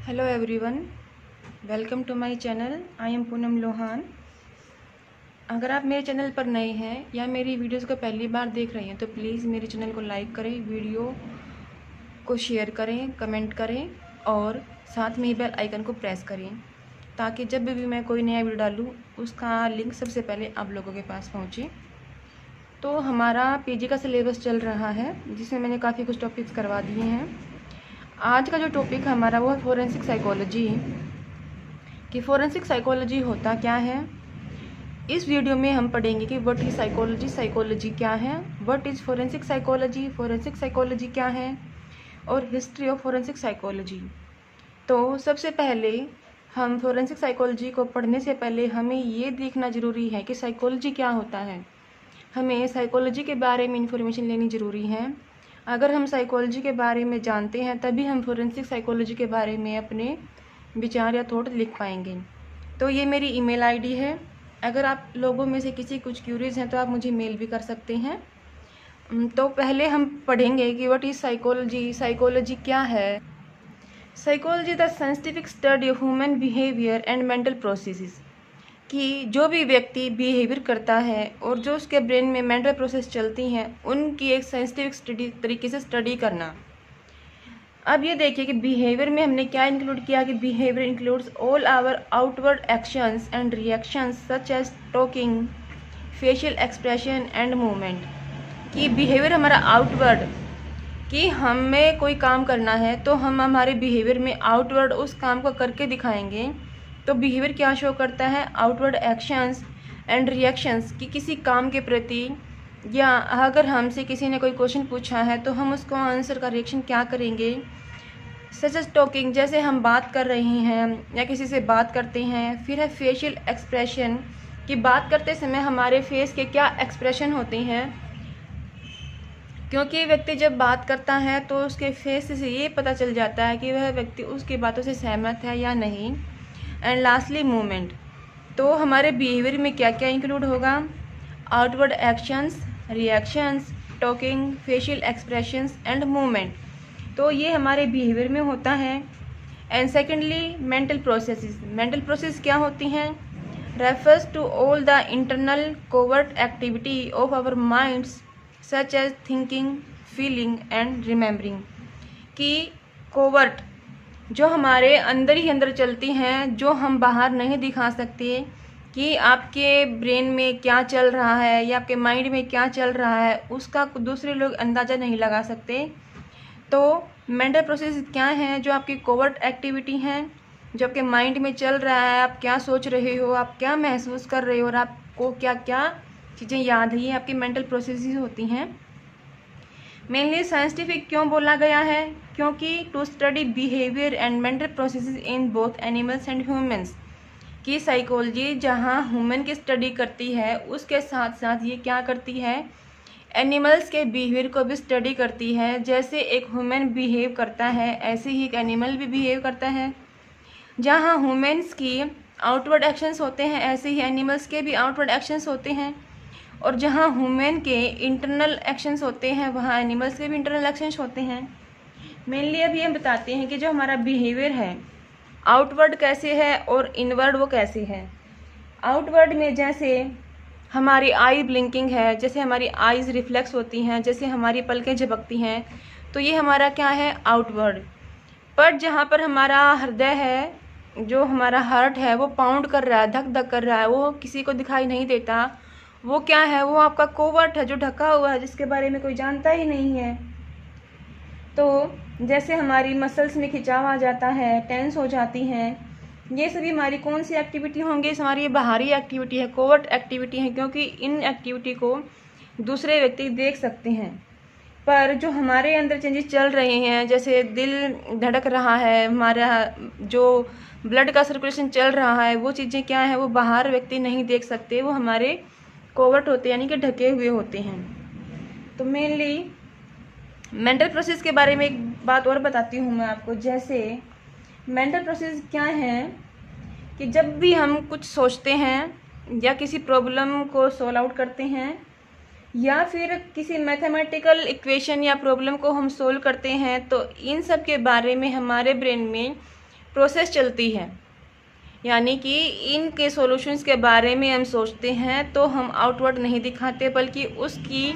Hello everyone, welcome to my channel. I am Poonam Lohan. अगर आप मेरे चैनल पर नए हैं या मेरी वीडियोस को पहली बार देख रहे हैं तो प्लीज़ मेरे चैनल को लाइक करें, वीडियो को शेयर करें, कमेंट करें और साथ में ही बेल आइकन को प्रेस करें ताकि जब भी मैं कोई नया वीडियो डालूँ उसका लिंक सबसे पहले आप लोगों के पास पहुँचे। तो हमारा पीजी का सिलेबस चल रहा है जिसमें मैंने काफ़ी कुछ टॉपिक्स करवा दिए हैं। आज का जो टॉपिक हमारा वो है फोरेंसिक साइकोलॉजी, कि फोरेंसिक साइकोलॉजी होता क्या है। इस वीडियो में हम पढ़ेंगे कि व्हाट इज़ साइकोलॉजी, साइकोलॉजी क्या है, what is forensic psychology, forensic psychology क्या है और हिस्ट्री ऑफ फोरेंसिक साइकोलॉजी। तो सबसे पहले हम फोरेंसिक साइकोलॉजी को पढ़ने से पहले हमें ये देखना ज़रूरी है कि साइकोलॉजी क्या होता है। हमें साइकोलॉजी के बारे में इंफॉर्मेशन लेनी ज़रूरी है। अगर हम साइकोलॉजी के बारे में जानते हैं तभी हम फोरेंसिक साइकोलॉजी के बारे में अपने विचार या थॉट लिख पाएंगे। तो ये मेरी ईमेल आईडी है। अगर आप लोगों में से किसी कुछ क्यूरीज हैं तो आप मुझे मेल भी कर सकते हैं। तो पहले हम पढ़ेंगे कि व्हाट इज़ साइकोलॉजी, साइकोलॉजी क्या है। Psychology the scientific study of human behaviour and mental processes, कि जो भी व्यक्ति बिहेवियर करता है और जो उसके ब्रेन में मेंटल प्रोसेस चलती हैं उनकी एक साइंटिफिक तरीके से स्टडी करना। अब ये देखिए कि बिहेवियर में हमने क्या इंक्लूड किया कि behaviour includes all our outward actions and reactions such as talking, facial expression and movement. कि बिहेवियर हमारा आउटवर्ड, कि हमें कोई काम करना है तो हम हमारे बिहेवियर में आउटवर्ड उस काम को करके दिखाएंगे। तो बिहेवियर क्या शो करता है, आउटवर्ड एक्शंस एंड रिएक्शंस, कि किसी काम के प्रति या अगर हमसे किसी ने कोई क्वेश्चन पूछा है तो हम उसको आंसर का रिएक्शन क्या करेंगे। सच एज टॉकिंग, जैसे हम बात कर रहे हैं या किसी से बात करते हैं। फिर है फेशियल एक्सप्रेशन, कि बात करते समय हमारे फेस के क्या एक्सप्रेशन होते हैं, क्योंकि व्यक्ति जब बात करता है तो उसके फेस से ये पता चल जाता है कि वह व्यक्ति उसकी बातों से सहमत है या नहीं। एंड लास्टली मूवमेंट, तो हमारे बिहेवियर में क्या क्या इंक्लूड होगा, outward actions, reactions, talking, facial expressions and movement. तो ये हमारे बिहेवियर में होता है। And secondly mental processes, mental process क्या होती हैं, refers to all the internal covert activity of our minds such as thinking, feeling and remembering. कि कोवर्ट जो हमारे अंदर ही अंदर चलती हैं, जो हम बाहर नहीं दिखा सकते, कि आपके ब्रेन में क्या चल रहा है या आपके माइंड में क्या चल रहा है उसका दूसरे लोग अंदाज़ा नहीं लगा सकते। तो मेंटल प्रोसेस क्या हैं, जो आपकी कोवर्ट एक्टिविटी हैं, जो आपके माइंड में चल रहा है, आप क्या सोच रहे हो, आप क्या महसूस कर रहे हो और आपको क्या क्या चीज़ें याद है, ये आपकी मेंटल प्रोसेसेस होती हैं। मेनली साइंटिफिक क्यों बोला गया है, क्योंकि to study behaviour and mental processes in both animals and humans, की साइकोलॉजी जहाँ ह्यूमन की स्टडी करती है उसके साथ साथ ये क्या करती है, एनिमल्स के बिहेवियर को भी स्टडी करती है। जैसे एक ह्यूमन बिहेव करता है ऐसे ही एक एनिमल भी बिहेव करता है। जहाँ ह्यूमन्स की आउटवर्ड एक्शंस होते हैं ऐसे ही एनिमल्स के भी आउटवर्ड एक्शंस होते हैं। और जहाँ ह्यूमन के इंटरनल एक्शंस होते हैं वहाँ एनिमल्स के भी इंटरनल एक्शंस होते हैं। मेनली अभी हम बताते हैं कि जो हमारा बिहेवियर है आउटवर्ड कैसे है और इनवर्ड वो कैसे है। आउटवर्ड में जैसे हमारी आई ब्लिंकिंग है, जैसे हमारी आईज रिफ्लेक्स होती हैं, जैसे हमारी पलकें झपकती हैं, तो ये हमारा क्या है, आउटवर्ड। पर जहाँ पर हमारा हृदय है, जो हमारा हार्ट है वो पाउंड कर रहा है, धक धक कर रहा है, वो किसी को दिखाई नहीं देता, वो क्या है, वो आपका कोवर्ट है जो ढका हुआ है, जिसके बारे में कोई जानता ही नहीं है। तो जैसे हमारी मसल्स में खिंचाव आ जाता है, टेंस हो जाती हैं, ये सभी हमारी कौन सी एक्टिविटी होंगे, हमारी ये बाहरी एक्टिविटी है, कोवर्ट एक्टिविटी है, क्योंकि इन एक्टिविटी को दूसरे व्यक्ति देख सकते हैं। पर जो हमारे अंदर चेंजेस चल रहे हैं, जैसे दिल धड़क रहा है, हमारा जो ब्लड का सर्कुलेशन चल रहा है, वो चीज़ें क्या है, वो बाहर व्यक्ति नहीं देख सकते, वो हमारे कोवर्ट होते हैं, यानी कि ढके हुए होते हैं। तो मेनली मेंटल प्रोसेस के बारे में एक बात और बताती हूँ मैं आपको। जैसे मेंटल प्रोसेस क्या है, कि जब भी हम कुछ सोचते हैं या किसी प्रॉब्लम को सॉल्व आउट करते हैं या फिर किसी मैथमेटिकल इक्वेशन या प्रॉब्लम को हम सोल्व करते हैं, तो इन सब के बारे में हमारे ब्रेन में प्रोसेस चलती है, यानी कि इनके सॉल्यूशंस के बारे में हम सोचते हैं तो हम आउटवर्ड नहीं दिखाते, बल्कि उसकी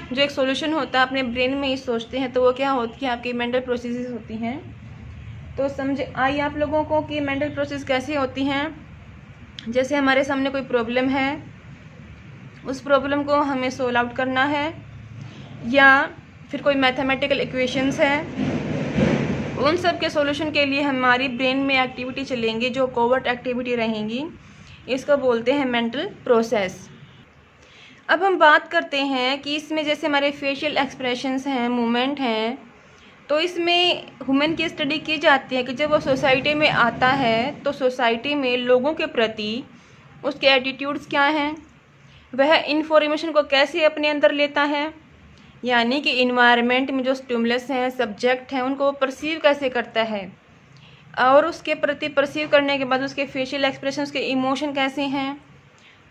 जो एक सॉल्यूशन होता है अपने ब्रेन में ही सोचते हैं। तो वो क्या होती है, आपकी मेंटल प्रोसेसेस होती हैं। तो समझ आई आप लोगों को कि मेंटल प्रोसेस कैसी होती हैं। जैसे हमारे सामने कोई प्रॉब्लम है, उस प्रॉब्लम को हमें सोल्व आउट करना है, या फिर कोई मैथमेटिकल इक्वेशंस है, उन सब के सॉल्यूशन के लिए हमारी ब्रेन में एक्टिविटी चलेंगी जो कोवर्ट एक्टिविटी रहेंगी। इसको बोलते हैं मेंटल प्रोसेस। अब हम बात करते हैं कि इसमें जैसे हमारे फेशियल एक्सप्रेशंस हैं, मूवमेंट हैं, तो इसमें ह्यूमन की स्टडी की जाती है कि जब वो सोसाइटी में आता है तो सोसाइटी में लोगों के प्रति उसके एटीट्यूड्स क्या हैं, वह इन्फॉर्मेशन को कैसे अपने अंदर लेता है, यानी कि इन्वायरमेंट में जो स्टिमुलस हैं, सब्जेक्ट हैं, उनको परसीव कैसे करता है, और उसके प्रति परसीव करने के बाद उसके फेशियल एक्सप्रेशन, उसके इमोशन कैसे हैं,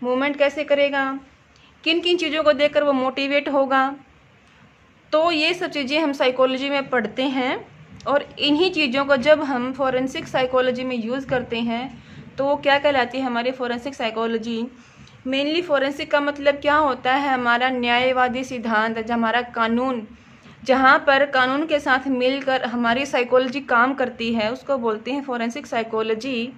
मूवमेंट कैसे करेगा, किन किन चीज़ों को देखकर वो मोटिवेट होगा। तो ये सब चीज़ें हम साइकोलॉजी में पढ़ते हैं, और इन्हीं चीज़ों को जब हम फॉरेंसिक साइकोलॉजी में यूज़ करते हैं तो वो क्या कहलाती है, हमारी फॉरेंसिक साइकोलॉजी। मेनली फॉरेंसिक का मतलब क्या होता है, हमारा न्यायवादी सिद्धांत, जो हमारा कानून, जहाँ पर कानून के साथ मिलकर हमारी साइकोलॉजी काम करती है, उसको बोलते हैं फॉरेंसिक साइकोलॉजी।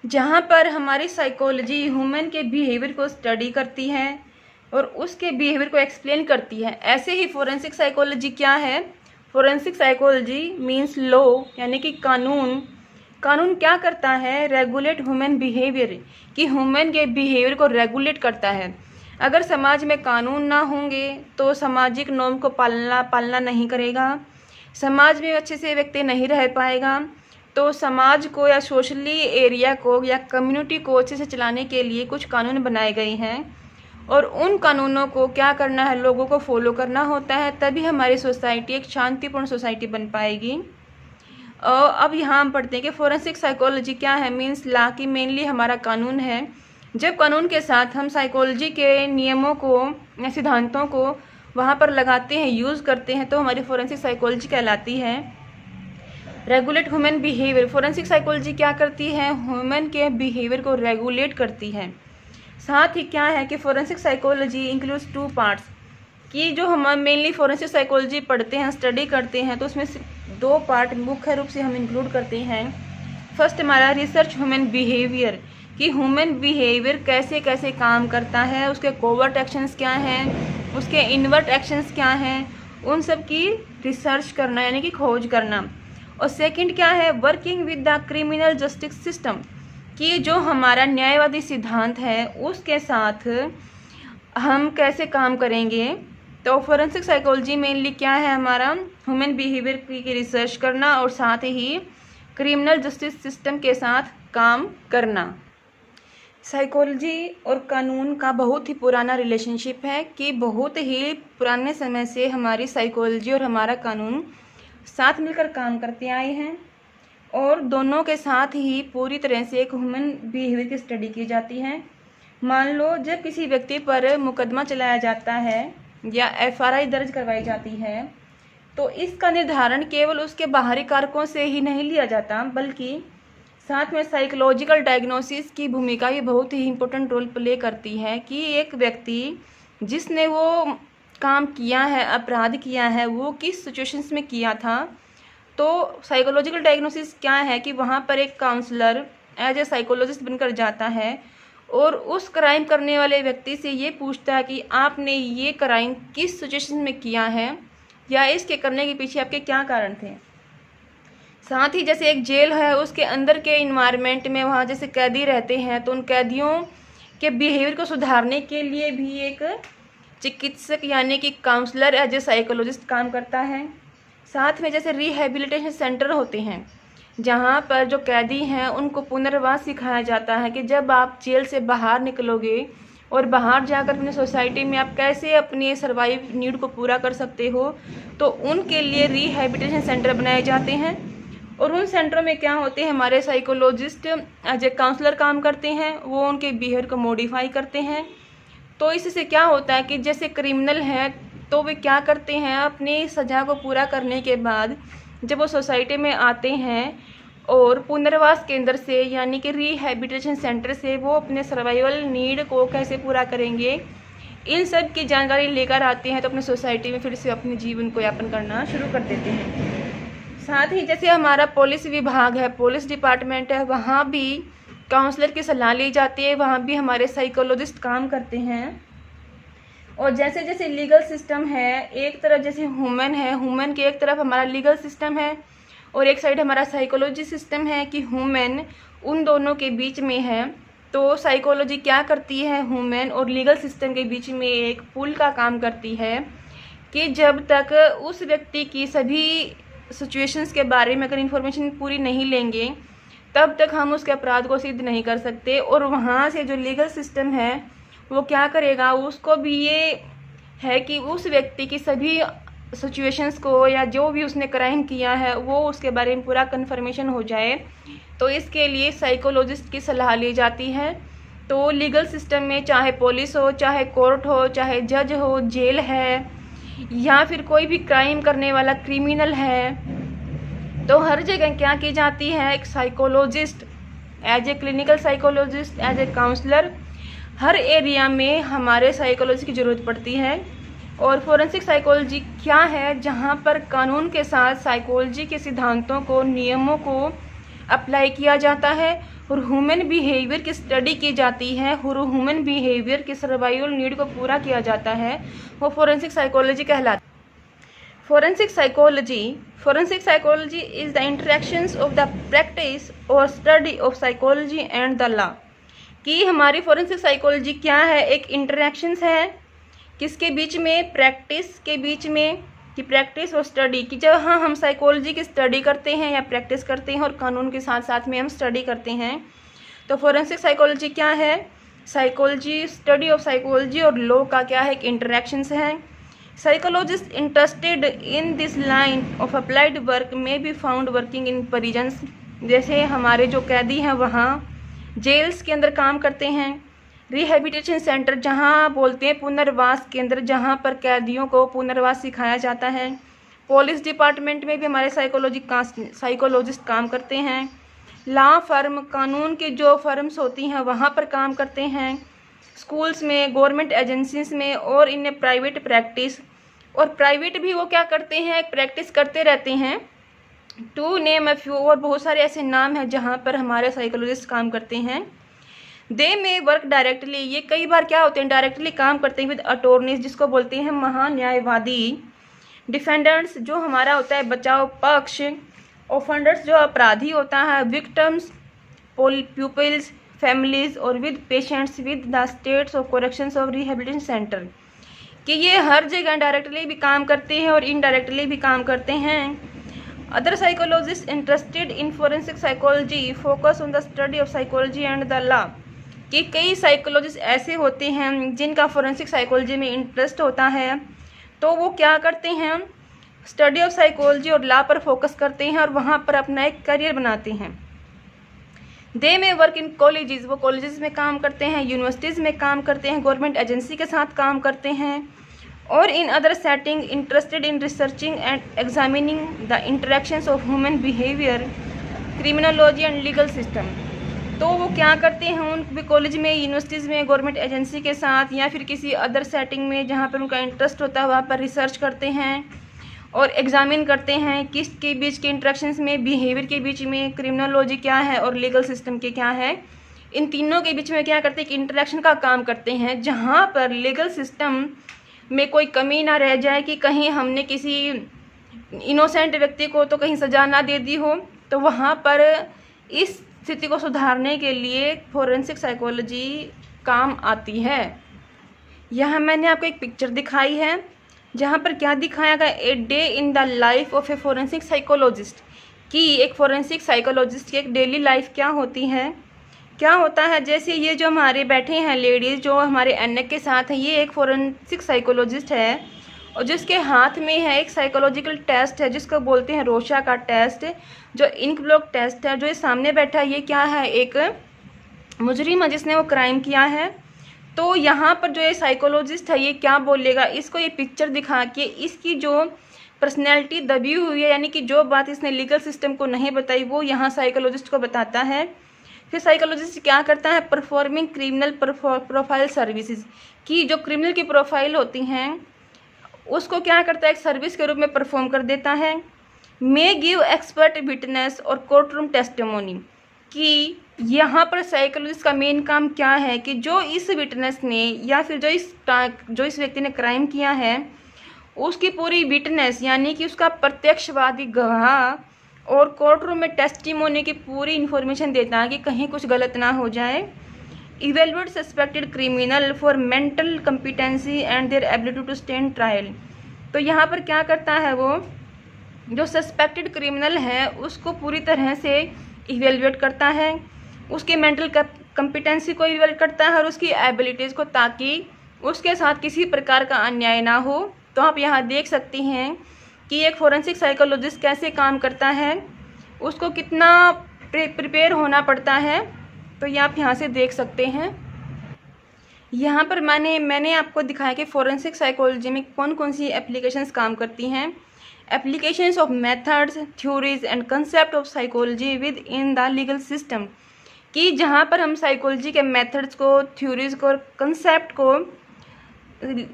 जहाँ पर हमारी साइकोलॉजी ह्यूमन के बिहेवियर को स्टडी करती है और उसके बिहेवियर को एक्सप्लेन करती है। ऐसे ही फॉरेंसिक साइकोलॉजी क्या है, फॉरेंसिक साइकोलॉजी मीन्स लॉ, यानी कि कानून। कानून क्या करता है, रेगुलेट ह्यूमन बिहेवियर, कि ह्यूमन के बिहेवियर को रेगुलेट करता है। अगर समाज में कानून ना होंगे तो सामाजिक नॉर्म को पालना नहीं करेगा, समाज में अच्छे से व्यक्ति नहीं रह पाएगा। तो समाज को या सोशली एरिया को या कम्युनिटी को अच्छे से चलाने के लिए कुछ कानून बनाए गए हैं, और उन कानूनों को क्या करना है, लोगों को फॉलो करना होता है, तभी हमारी सोसाइटी एक शांतिपूर्ण सोसाइटी बन पाएगी। और अब यहाँ हम पढ़ते हैं कि फॉरेंसिक साइकोलॉजी क्या है, मीन्स लॉ, की मेनली हमारा कानून है। जब कानून के साथ हम साइकोलॉजी के नियमों को या सिद्धांतों को वहाँ पर लगाते हैं, यूज़ करते हैं, तो हमारी फॉरेंसिक साइकोलॉजी कहलाती है। Regulate human behaviour, forensic psychology क्या करती है, ह्यूमन के बिहेवियर को रेगुलेट करती है। साथ ही क्या है कि फॉरेंसिक साइकोलॉजी इंक्लूड्स 2 पार्ट्स, कि जो हम मेनली फॉरेंसिक साइकोलॉजी पढ़ते हैं, स्टडी करते हैं, तो उसमें 2 पार्ट मुख्य रूप से हम इंक्लूड करते हैं। फर्स्ट हमारा रिसर्च ह्यूमन बिहेवियर, कि ह्यूमन बिहेवियर कैसे कैसे काम करता है, उसके कोवर्ट एक्शंस क्या हैं, उसके इनवर्ट एक्शंस क्या हैं, उन सब की रिसर्च करना, यानी कि खोज करना। और सेकंड क्या है, working with the criminal justice system, कि जो हमारा न्यायवादी सिद्धांत है उसके साथ हम कैसे काम करेंगे। तो फॉरेंसिक साइकोलॉजी मेनली क्या है, हमारा ह्यूमन बिहेवियर की रिसर्च करना और साथ ही क्रिमिनल जस्टिस सिस्टम के साथ काम करना। साइकोलॉजी और कानून का बहुत ही पुराना रिलेशनशिप है, कि बहुत ही पुराने समय से हमारी साइकोलॉजी और हमारा कानून साथ मिलकर काम करते आए हैं, और दोनों के साथ ही पूरी तरह से एक ह्यूमन बिहेवियर की स्टडी की जाती है। मान लो जब किसी व्यक्ति पर मुकदमा चलाया जाता है या FRI दर्ज करवाई जाती है, तो इसका निर्धारण केवल उसके बाहरी कारकों से ही नहीं लिया जाता, बल्कि साथ में साइकोलॉजिकल डायग्नोसिस की भूमिका भी बहुत ही इम्पोर्टेंट रोल प्ले करती है, कि एक व्यक्ति जिसने वो काम किया है, अपराध किया है, वो किस सिचुएशंस में किया था। तो साइकोलॉजिकल डायग्नोसिस क्या है कि वहाँ पर एक काउंसलर एज ए साइकोलॉजिस्ट बनकर जाता है और उस क्राइम करने वाले व्यक्ति से ये पूछता है कि आपने ये क्राइम किस सिचुएशन में किया है, या इसके करने के पीछे आपके क्या कारण थे। साथ ही जैसे एक जेल है, उसके अंदर के इन्वायरमेंट में वहाँ जैसे कैदी रहते हैं, तो उन कैदियों के बिहेवियर को सुधारने के लिए भी एक चिकित्सक यानी कि काउंसलर एज ए साइकोलॉजिस्ट काम करता है। साथ में जैसे रिहेबिलिटेशन सेंटर होते हैं, जहाँ पर जो कैदी हैं उनको पुनर्वास सिखाया जाता है, कि जब आप जेल से बाहर निकलोगे और बाहर जाकर अपनी सोसाइटी में आप कैसे अपनी सर्वाइव नीड को पूरा कर सकते हो, तो उनके लिए रिहेबिलिटेशन सेंटर बनाए जाते हैं। और उन सेंटरों में क्या होते हैं, हमारे साइकोलॉजिस्ट एज ए काउंसलर काम करते हैं, वो उनके बिहेवियर को मॉडिफाई करते हैं। तो इससे क्या होता है कि जैसे क्रिमिनल हैं तो वे क्या करते हैं, अपनी सज़ा को पूरा करने के बाद जब वो सोसाइटी में आते हैं और पुनर्वास केंद्र से यानी कि रिहैबिलिटेशन सेंटर से वो अपने सर्वाइवल नीड को कैसे पूरा करेंगे, इन सब की जानकारी लेकर आते हैं, तो अपने सोसाइटी में फिर से अपने जीवन को यापन करना शुरू कर देते हैं। साथ ही जैसे हमारा पुलिस विभाग है, पुलिस डिपार्टमेंट है, वहाँ भी काउंसलर की सलाह ली जाती है, वहाँ भी हमारे साइकोलॉजिस्ट काम करते हैं। और जैसे जैसे लीगल सिस्टम है, एक तरफ जैसे ह्यूमन है, ह्यूमन के एक तरफ हमारा लीगल सिस्टम है और एक साइड हमारा साइकोलॉजी सिस्टम है कि ह्यूमन उन दोनों के बीच में है। तो साइकोलॉजी क्या करती है, ह्यूमन और लीगल सिस्टम के बीच में एक पुल का काम करती है कि जब तक उस व्यक्ति की सभी सिचुएशंस के बारे में अगर इन्फॉर्मेशन पूरी नहीं लेंगे, तब तक हम उसके अपराध को सिद्ध नहीं कर सकते। और वहाँ से जो लीगल सिस्टम है वो क्या करेगा, उसको भी ये है कि उस व्यक्ति की सभी सिचुएशंस को या जो भी उसने क्राइम किया है वो उसके बारे में पूरा कन्फर्मेशन हो जाए। तो इसके लिए साइकोलॉजिस्ट की सलाह ली जाती है। तो लीगल सिस्टम में चाहे पुलिस हो, चाहे कोर्ट हो, चाहे जज हो, जेल है, या फिर कोई भी क्राइम करने वाला क्रिमिनल है, तो हर जगह क्या की जाती है, एक psychologist as a clinical psychologist, as a counsellor, हर एरिया में हमारे साइकोलॉजी की ज़रूरत पड़ती है। और फोरेंसिक साइकोलॉजी क्या है, जहाँ पर कानून के साथ साइकोलॉजी के सिद्धांतों को, नियमों को अप्लाई किया जाता है और ह्यूमन बिहेवियर की स्टडी की जाती है और ह्यूमन बिहेवियर की सर्वाइवल नीड को पूरा किया जाता है, वो फोरेंसिक साइकोलॉजी कहलाता है। Forensic psychology is the interactions of the practice और study of psychology and the law. कि हमारी फोरेंसिक साइकोलॉजी क्या है, एक इंटरेक्शंस है किसके बीच में, प्रैक्टिस के बीच में, कि प्रैक्टिस और स्टडी की जब हम साइकोलॉजी की स्टडी करते हैं या प्रैक्टिस करते हैं और कानून के साथ साथ में हम स्टडी करते हैं, तो फोरेंसिक साइकोलॉजी क्या है, साइकोलॉजी, स्टडी ऑफ साइकोलॉजी और लॉ का क्या है, एक इंटरेक्शंस है। Psychologist interested in this line of applied work में be found working in prisons. जैसे हमारे जो कैदी हैं वहाँ जेल्स के अंदर काम करते हैं, रिहैबिलिटेशन सेंटर जहाँ बोलते हैं पुनर्वास केंद्र, जहाँ पर कैदियों को पुनर्वास सिखाया जाता है। पुलिस डिपार्टमेंट में भी हमारे साइकोलॉजिस्ट काम करते हैं। लॉ फर्म, कानून की जो फर्म्स होती हैं वहाँ पर काम करते हैं। स्कूल्स में, गवर्नमेंट एजेंसीज में और इन्हें प्राइवेट प्रैक्टिस, और प्राइवेट भी वो क्या करते हैं, प्रैक्टिस करते रहते हैं। टू नेम अ फ्यू, और बहुत सारे ऐसे नाम हैं जहाँ पर हमारे साइकोलॉजिस्ट काम करते हैं। दे में वर्क डायरेक्टली, ये कई बार क्या होते हैं, डायरेक्टली काम करते हैं विद अटॉर्नीज, जिसको बोलते हैं महान्यायवादी। डिफेंडेंट्स, जो हमारा होता है बचाव पक्ष। ऑफेंडर्स, जो अपराधी होता है। विक्टिम्स, प्यूपिल्स, फैमिलीज, और with patients with the states of corrections of rehabilitation centre. कि ये हर जगह डायरेक्टली भी काम करते हैं और इनडायरेक्टली भी काम करते हैं। Other psychologist interested in forensic psychology focus on the study of psychology and the law. कि कई साइकोलॉजिस्ट ऐसे होते हैं जिनका फोरेंसिक साइकोलॉजी में इंटरेस्ट होता है, तो वो क्या करते हैं, स्टडी ऑफ साइकोलॉजी और लॉ पर फोकस करते हैं और वहाँ पर अपना एक करियर बनाते हैं। दे में वर्क इन कॉलेजेस, वो कॉलेजेस में काम करते हैं, यूनिवर्सिटीज़ में काम करते हैं, गवर्नमेंट एजेंसी के साथ काम करते हैं। और in other setting interested in researching and examining the interactions of human behaviour, criminology and legal system. तो वो क्या करते हैं, उन भी कॉलेज में, यूनिवर्सिटीज़ में, गवर्नमेंट एजेंसी के साथ या फिर किसी अदर सेटिंग में जहाँ पर उनका इंटरेस्ट होता है वहाँ पर रिसर्च करते हैं और एग्जामिन करते हैं किस के बीच के इंटरेक्शंस में, बिहेवियर के बीच में, क्रिमिनोलॉजी क्या है और लीगल सिस्टम के क्या है, इन तीनों के बीच में क्या करते हैं कि इंटरेक्शन का काम करते हैं, जहाँ पर लीगल सिस्टम में कोई कमी ना रह जाए कि कहीं हमने किसी इनोसेंट व्यक्ति को तो कहीं सजा ना दे दी हो। तो वहाँ पर इस स्थिति को सुधारने के लिए फोरेंसिक साइकोलॉजी काम आती है। यहाँ मैंने आपको एक पिक्चर दिखाई है जहाँ पर क्या दिखाया गया, a day in the life of A forensic psychologist. कि एक फोरेंसिक साइकोलॉजिस्ट की एक डेली लाइफ क्या होती है, क्या होता है। जैसे ये जो हमारे बैठे हैं लेडीज़ जो हमारे एनक के साथ हैं, ये एक फोरेंसिक साइकोलॉजिस्ट है और जिसके हाथ में है एक साइकोलॉजिकल टेस्ट है जिसको बोलते हैं रोशा का टेस्ट, जो इंक ब्लॉक टेस्ट है। जो ये सामने बैठा है ये क्या है, एक मुजरिम है जिसने वो क्राइम किया है। तो यहाँ पर जो ये साइकोलॉजिस्ट है ये क्या बोलेगा, इसको ये पिक्चर दिखा के इसकी जो पर्सनैलिटी दबी हुई है, यानी कि जो बात इसने लीगल सिस्टम को नहीं बताई वो यहाँ साइकोलॉजिस्ट को बताता है। फिर साइकोलॉजिस्ट क्या करता है, परफॉर्मिंग क्रिमिनल प्रोफाइल सर्विसेज, की जो क्रिमिनल की प्रोफाइल होती हैं उसको क्या करता है, एक सर्विस के रूप में परफॉर्म कर देता है। मे गिव एक्सपर्ट विटनेस और कोर्ट रूम टेस्टिमोनी, कि यहाँ पर साइकोलॉजिस्ट का मेन काम क्या है कि जो इस विटनेस ने या फिर जो इस व्यक्ति ने क्राइम किया है उसकी पूरी विटनेस यानी कि उसका प्रत्यक्षवादी गवाह और कोर्ट रूम में टेस्टिमोनी की पूरी इन्फॉर्मेशन देता है कि कहीं कुछ गलत ना हो जाए। Evaluate suspected criminal for mental competency and their ability to stand trial. तो यहाँ पर क्या करता है, वो जो सस्पेक्टेड क्रिमिनल है उसको पूरी तरह से इवेलुएट करता है, उसके मेंटल कॉम्पिटेंसी को इवेलुएट करता है और उसकी एबिलिटीज़ को, ताकि उसके साथ किसी प्रकार का अन्याय ना हो। तो आप यहाँ देख सकती हैं कि एक फोरेंसिक साइकोलॉजिस्ट कैसे काम करता है, उसको कितना प्रिपेयर होना पड़ता है। तो ये आप यहाँ से देख सकते हैं। यहाँ पर मैंने आपको दिखाया कि फोरेंसिक साइकोलॉजी में कौन कौन सी एप्लीकेशंस काम करती हैं। Applications of methods, theories and concept of psychology with in the legal system, कि जहाँ पर हम साइकोलॉजी के मेथड्स को, थ्योरीज को और कंसेप्ट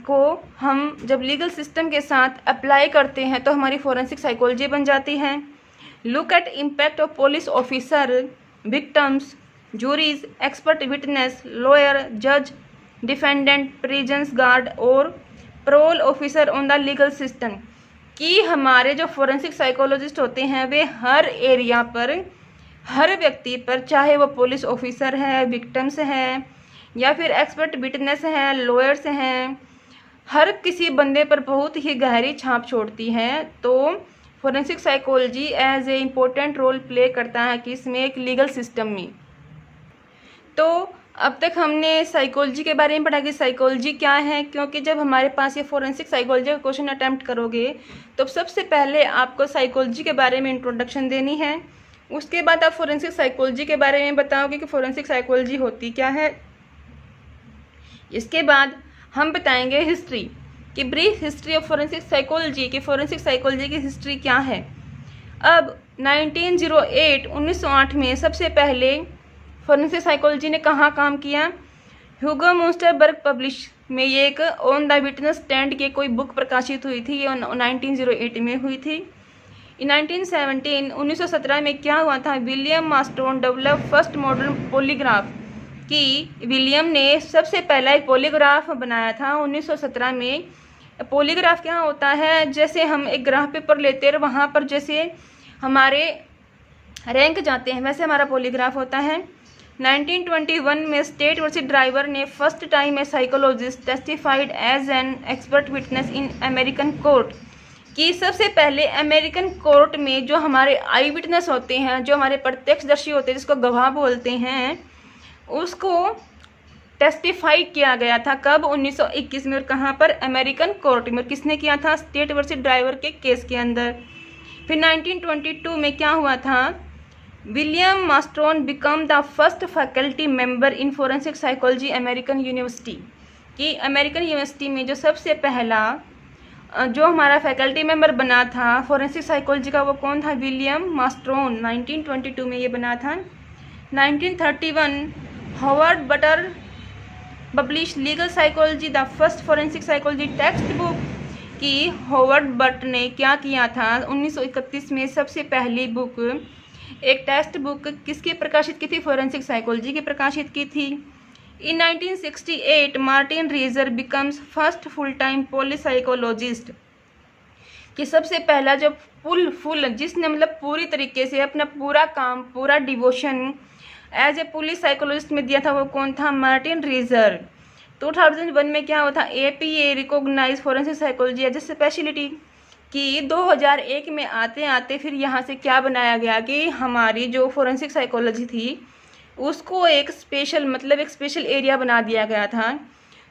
को हम जब लीगल सिस्टम के साथ अप्लाई करते हैं तो हमारी फोरेंसिक साइकोलॉजी बन जाती है। Look at impact of police officer, victims, juries, expert witness, lawyer, जज, डिफेंडेंट, प्रिजन्स गार्ड और parole officer on the legal system, कि हमारे जो फोरेंसिक साइकोलॉजिस्ट होते हैं वे हर एरिया पर, हर व्यक्ति पर, चाहे वो पुलिस ऑफिसर है, विक्टिम्स है या फिर एक्सपर्ट विटनेस है, लॉयर्स हैं, हर किसी बंदे पर बहुत ही गहरी छाप छोड़ती है। तो forensic psychology as a important role play करता है कि इसमें एक लीगल सिस्टम में। तो अब तक हमने साइकोलॉजी के बारे में पढ़ा कि साइकोलॉजी क्या है, क्योंकि जब हमारे पास ये फोरेंसिक साइकोलॉजी का क्वेश्चन अटैम्प्ट करोगे तो सबसे पहले आपको साइकोलॉजी के बारे में इंट्रोडक्शन देनी है। उसके बाद आप फोरेंसिक साइकोलॉजी के बारे में बताओगे कि फोरेंसिक साइकोलॉजी होती क्या है। इसके बाद हम बताएंगे हिस्ट्री, कि brief history of forensic psychology, कि फोरेंसिक साइकोलॉजी की हिस्ट्री क्या है। अब 1908 में सबसे पहले फोरेंसिक साइकोलॉजी ने कहाँ काम किया, ह्यूगो मुंस्टरबर्ग पब्लिश में ये एक ऑन द विटनेस स्टैंड की कोई बुक प्रकाशित हुई थी, ये 1908 में हुई थी। इन 1917 में क्या हुआ था, William Marston develop first modern polygraph, कि विलियम ने सबसे पहला एक पॉलीग्राफ बनाया था 1917 में। पॉलीग्राफ क्या होता है, जैसे हम एक ग्राफ पेपर लेते हैं और वहाँ पर जैसे हमारे रैंक जाते हैं वैसे हमारा पॉलीग्राफ होता है। 1921 में स्टेट वर्सी ड्राइवर ने first time a psychologist testified as an expert witness in American court, कि सबसे पहले अमेरिकन कोर्ट में जो हमारे आई विटनेस होते हैं, जो हमारे प्रत्यक्षदर्शी होते हैं, जिसको गवाह बोलते हैं, उसको टेस्टिफाई किया गया था। कब, 1921 में। और कहाँ पर, अमेरिकन कोर्ट में। और किसने किया था, स्टेट वर्सी ड्राइवर के केस के अंदर। फिर 1922 में क्या हुआ था, William Marston become the first faculty member in forensic psychology American university, कि अमेरिकन यूनिवर्सिटी में जो सबसे पहला जो हमारा फैकल्टी मेंबर बना था फोरेंसिक साइकोलॉजी का वो कौन था, विलियम मास्ट्रोन। 1922 में ये बना था। 1931 Howard butter publish legal psychology the first forensic psychology text book, कि हॉवर्ड बट ने क्या किया था, 1931 में सबसे पहली बुक, एक टेक्स्ट बुक किसकी प्रकाशित की थी, फोरेंसिक साइकोलॉजी की प्रकाशित की थी। In 1968 Martin Reiser becomes first full time police psychologist, कि सबसे पहला जो फुल जिसने मतलब पूरी तरीके से अपना पूरा काम, पूरा devotion as a police psychologist में दिया था, वो कौन था, मार्टिन रीजर। 2001 में क्या हुआ था, APA recognise forensic psychology as a speciality, कि 2001 में आते आते फिर यहाँ से क्या बनाया गया कि हमारी जो फोरेंसिक साइकोलॉजी थी उसको एक स्पेशल एरिया बना दिया गया था।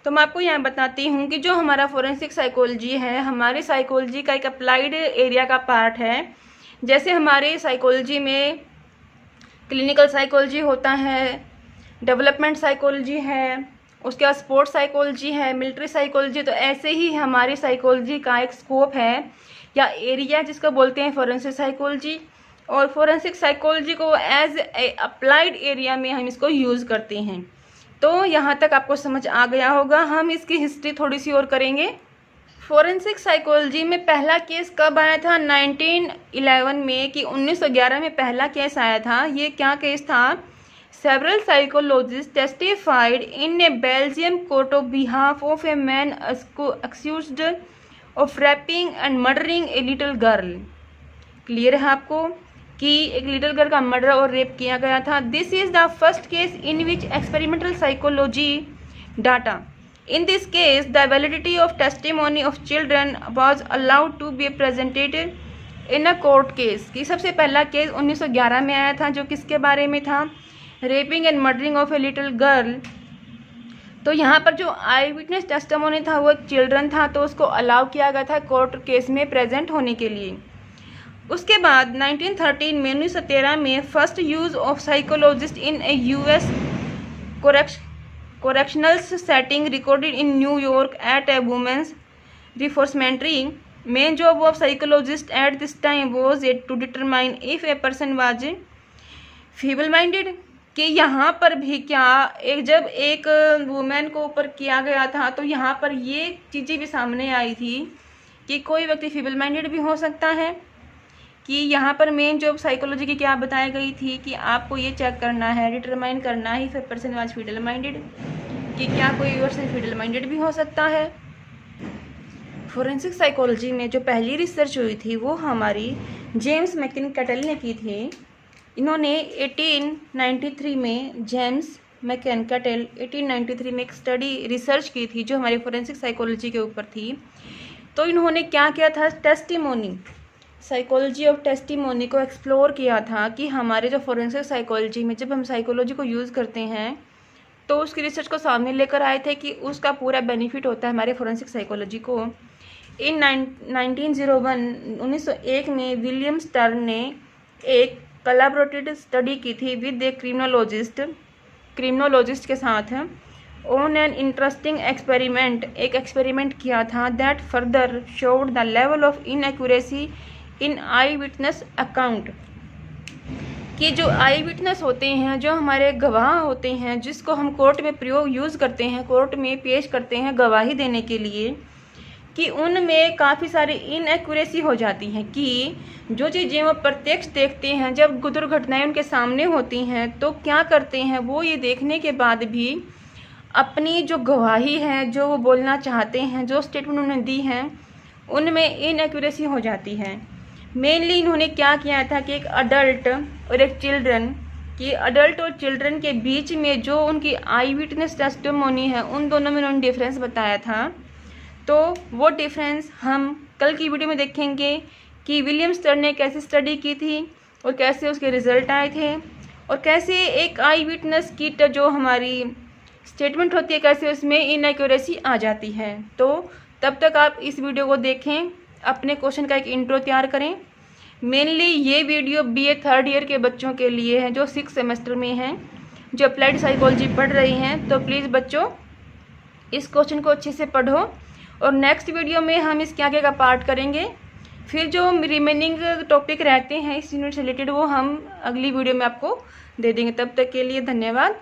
तो मैं आपको यहाँ बताती हूँ कि जो हमारा फोरेंसिक साइकोलॉजी है हमारी साइकोलॉजी का एक अप्लाइड एरिया का पार्ट है। जैसे हमारे साइकोलॉजी में क्लिनिकल साइकोलॉजी होता है, डेवलपमेंट साइकोलॉजी है, उसके बाद स्पोर्ट्स साइकोलॉजी है, मिलिट्री साइकोलॉजी, तो ऐसे ही हमारी साइकोलॉजी का एक स्कोप है या एरिया जिसको बोलते हैं फोरेंसिक साइकोलॉजी, और फोरेंसिक साइकोलॉजी को एज ए अप्लाइड एरिया में हम इसको यूज़ करते हैं। तो यहाँ तक आपको समझ आ गया होगा। हम इसकी हिस्ट्री थोड़ी सी और करेंगे। फोरेंसिक साइकोलॉजी में पहला केस कब आया था? 1911 में, कि 1911 में पहला केस आया था। ये क्या केस था? Several psychologist testified in a Belgium court of behalf of a man accused of raping and murdering a little girl. Clear है आपको कि एक लिटिल गर्ल का मर्डर और रेप किया गया था। This is the first case in which experimental psychology data. In this case, the validity of testimony of children was allowed to be presented in a court case। कि सबसे पहला case 1911 में आया था, जो किसके बारे में था? Rapping and murdering of A little girl. तो यहाँ पर जो आई विटनेस टेस्टिमोनी था वो एक चिल्ड्रन था, तो उसको अलाउ किया गया था कोर्ट केस में प्रेजेंट होने के लिए। उसके बाद 1913 में first use of psychologist in A US correctional setting recorded in New York at a women's reformatory। Main job of psychologist at this time was to determine if a person was feeble minded। कि यहाँ पर भी क्या जब एक women को ऊपर किया गया था तो यहाँ पर ये चीज़ें भी सामने आई थी कि कोई व्यक्ति फीबल माइंडेड भी हो सकता है। कि यहाँ पर मेन जॉब साइकोलॉजी की क्या बताई गई थी कि आपको ये चेक करना है, डिटरमाइन करना है if a person was feeble minded, कि क्या कोई पर्सन फीडल माइंडेड भी हो सकता है। फोरेंसिक साइकोलॉजी में जो पहली रिसर्च हुई थी वो हमारी जेम्स मैककेटल ने की थी। इन्होंने 1893 में जेम्स मैककेटल 1893 में एक स्टडी रिसर्च की थी जो हमारी फोरेंसिक साइकोलॉजी के ऊपर थी। तो इन्होंने क्या किया था? टेस्टिमोनी, साइकोलॉजी ऑफ टेस्टिमोनी को एक्सप्लोर किया था कि हमारे जो फोरेंसिक साइकोलॉजी में जब हम साइकोलॉजी को यूज़ करते हैं तो उसकी रिसर्च को सामने लेकर आए थे कि उसका पूरा बेनिफिट होता है हमारे फोरेंसिक साइकोलॉजी को। इन 1901 में विलियम स्टर्न ने एक कोलैबोरेटिव स्टडी की थी विद ए क्रिमिनोलॉजिस्ट के साथ ऑन एन इंटरेस्टिंग एक्सपेरिमेंट। एक एक्सपेरिमेंट किया था that further showed the level of inaccuracy in I witness account. कि जो आई विटनेस होते हैं, जो हमारे गवाह होते हैं, जिसको हम कोर्ट में प्रयोग यूज़ करते हैं, कोर्ट में पेश करते हैं गवाही देने के लिए, कि उनमें काफ़ी सारी इनएक्यूरेसी हो जाती हैं। कि जो चीज़ें वो प्रत्यक्ष देखते हैं, जब दुर्घटनाएं उनके सामने होती हैं तो क्या करते हैं वो, ये देखने के बाद भी अपनी जो गवाही है, जो वो बोलना चाहते हैं, जो स्टेटमेंट उन्होंने दी हैं, उनमें इनएक्यूरेसी हो जाती है। मेनली इन्होंने क्या किया था कि एक अडल्ट और एक चिल्ड्रन, कि अडल्ट और चिल्ड्रन के बीच में जो उनकी आई विटनेस टेस्टिमोनी है उन दोनों में उन्होंने डिफरेंस बताया था। तो वो डिफरेंस हम कल की वीडियो में देखेंगे कि विलियम स्टर्न ने कैसे स्टडी की थी और कैसे उसके रिजल्ट आए थे, और कैसे एक आई विटनेस की जो हमारी स्टेटमेंट होती है कैसे उसमें इनएक्यूरेसी आ जाती है। तो तब तक आप इस वीडियो को देखें, अपने क्वेश्चन का एक इंट्रो तैयार करें। मेनली ये वीडियो BA 3rd ईयर के बच्चों के लिए है जो 6th सेमेस्टर में हैं, जो अप्लाइड साइकोलॉजी पढ़ रही हैं। तो प्लीज़ बच्चों इस क्वेश्चन को अच्छे से पढ़ो, और नेक्स्ट वीडियो में हम इसके आगे का पार्ट करेंगे। फिर जो रिमेनिंग टॉपिक रहते हैं इस यूनिट से रिलेटेड वो हम अगली वीडियो में आपको दे देंगे। तब तक के लिए धन्यवाद।